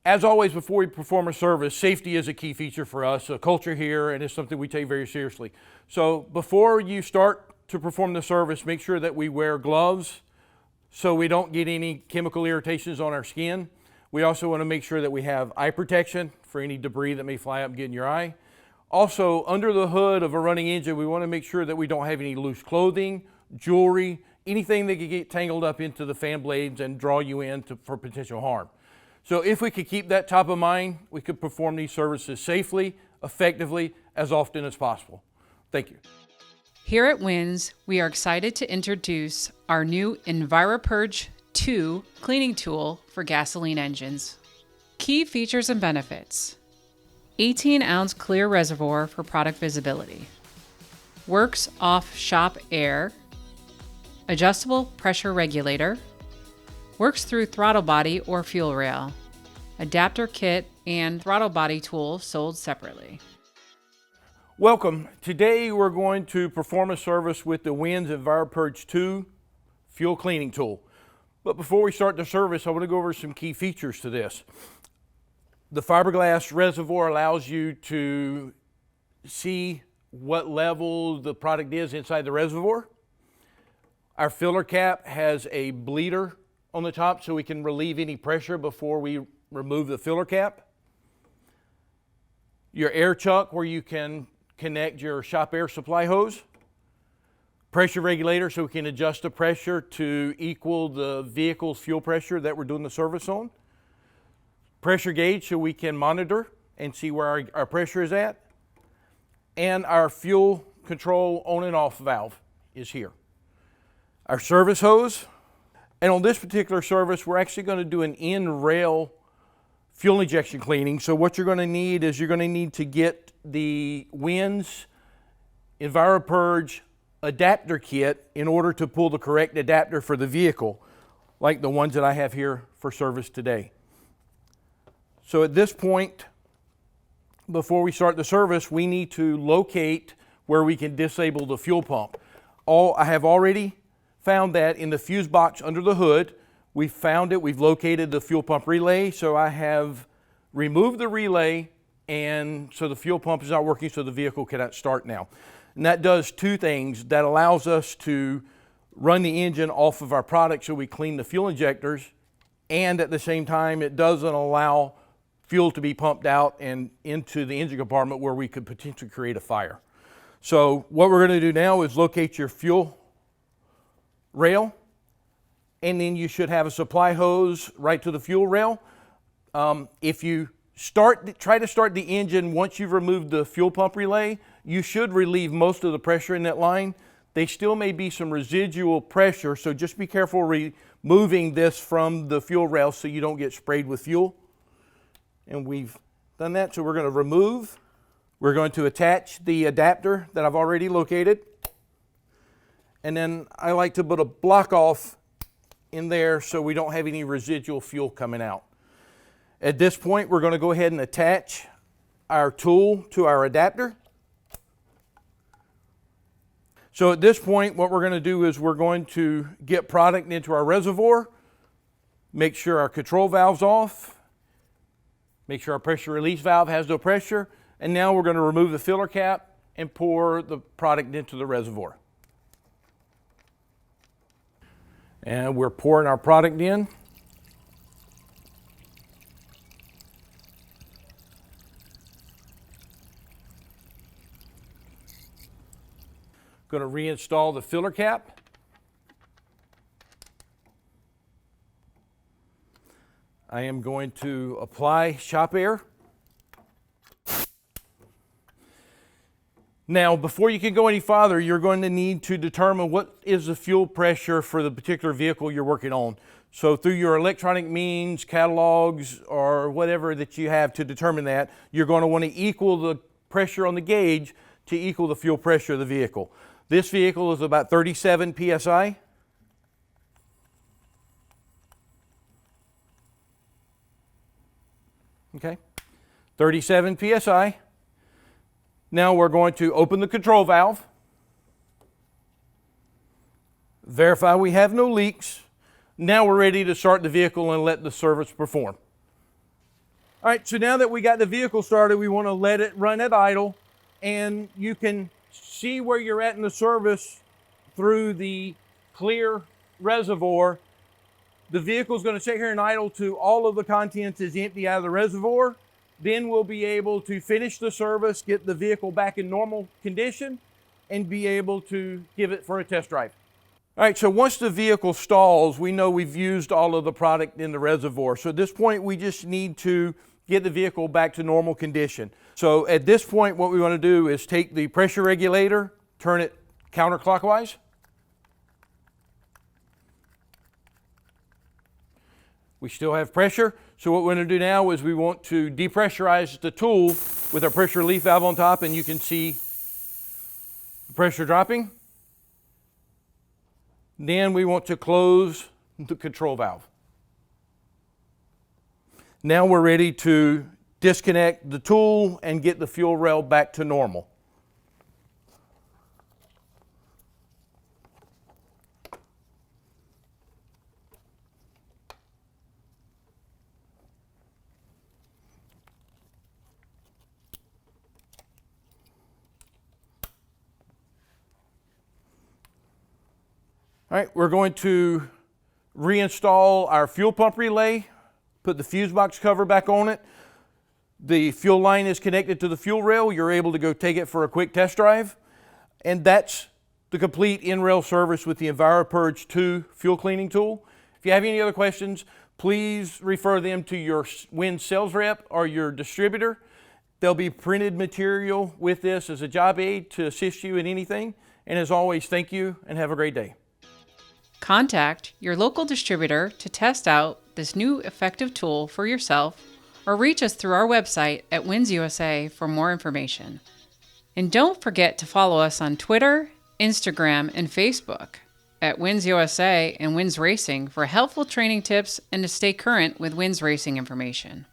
As always, before we perform a service, safety is a key feature for us, a culture here, and it's something we take very seriously. So before you start to perform the service, make sure that we wear gloves so we don't get any chemical irritations on our skin. We also want to make sure that we have eye protection for any debris that may fly up and get in your eye. Also, under the hood of a running engine, we want to make sure that we don't have any loose clothing, jewelry, anything that could get tangled up into the fan blades and draw you in for potential harm. So if we could keep that top of mind, we could perform these services safely, effectively, as often as possible. Thank you. Here at Wynn's, we are excited to introduce our new EnviroPurge 2 cleaning tool for gasoline engines. Key features and benefits: 18-ounce clear reservoir for product visibility, works off shop air, adjustable pressure regulator, works through throttle body or fuel rail, adapter kit and throttle body tool sold separately. Welcome. Today we're going to perform a service with the Wynn's EnviroPurge 2 fuel cleaning tool. But before we start the service, I want to go over some key features to this. The fiberglass reservoir allows you to see what level the product is inside the reservoir. Our filler cap has a bleeder on the top so we can relieve any pressure before we remove the filler cap. Your air chuck where you can connect your shop air supply hose. Pressure regulator so we can adjust the pressure to equal the vehicle's fuel pressure that we're doing the service on. Pressure gauge so we can monitor and see where our pressure is at. And our fuel control on and off valve is here. Our service hose. And on this particular service, we're actually going to do an in-rail fuel injection cleaning. So what you're going to need is you're going to need to get the Wynn's EnviroPurge adapter kit in order to pull the correct adapter for the vehicle, like the ones that I have here for service today. So at this point, before we start the service, we need to locate where we can disable the fuel pump. I have already found that in the fuse box under the hood. We found it, we've located the fuel pump relay, so I have removed the relay, and so the fuel pump is not working, so the vehicle cannot start now. And that does two things. That allows us to run the engine off of our product so we clean the fuel injectors, and at the same time it doesn't allow fuel to be pumped out and into the engine compartment where we could potentially create a fire. So what we're going to do now is locate your fuel rail, and then you should have a supply hose right to the fuel rail. If you try to start the engine once you've removed the fuel pump relay, you should relieve most of the pressure in that line. There still may be some residual pressure, so just be careful removing this from the fuel rail so you don't get sprayed with fuel. And we've done that, so we're going to remove. We're going to attach the adapter that I've already located. And then I like to put a block off in there so we don't have any residual fuel coming out. At this point, we're going to go ahead and attach our tool to our adapter. So at this point, what we're going to do is we're going to get product into our reservoir, make sure our control valve's off, make sure our pressure release valve has no pressure, and now we're going to remove the filler cap and pour the product into the reservoir. And we're pouring our product in. Going to reinstall the filler cap. I am going to apply shop air. Now, before you can go any farther, you're going to need to determine what is the fuel pressure for the particular vehicle you're working on. So through your electronic means, catalogs, or whatever that you have to determine that, you're going to want to equal the pressure on the gauge to equal the fuel pressure of the vehicle. This vehicle is about 37 psi. Okay, 37 psi. Now we're going to open the control valve, verify we have no leaks. Now we're ready to start the vehicle and let the service perform. All right, so now that we got the vehicle started, we want to let it run at idle, and you can see where you're at in the service through the clear reservoir. The vehicle is going to sit here and idle till all of the contents is empty out of the reservoir. Then we'll be able to finish the service, get the vehicle back in normal condition, and be able to give it for a test drive. All right, so once the vehicle stalls, we know we've used all of the product in the reservoir. So at this point, we just need to get the vehicle back to normal condition. So at this point, what we want to do is take the pressure regulator, turn it counterclockwise. We still have pressure. So what we're going to do now is we want to depressurize the tool with our pressure relief valve on top, and you can see the pressure dropping. Then we want to close the control valve. Now we're ready to disconnect the tool and get the fuel rail back to normal. All right, we're going to reinstall our fuel pump relay, put the fuse box cover back on it. The fuel line is connected to the fuel rail. You're able to go take it for a quick test drive. And that's the complete in-rail service with the EnviroPurge 2 fuel cleaning tool. If you have any other questions, please refer them to your Wynn sales rep or your distributor. There'll be printed material with this as a job aid to assist you in anything. And as always, thank you and have a great day. Contact your local distributor to test out this new effective tool for yourself, or reach us through our website at Wynns USA for more information. And don't forget to follow us on Twitter, Instagram, and Facebook at Wynns USA and Wynns Racing for helpful training tips and to stay current with Wynns Racing information.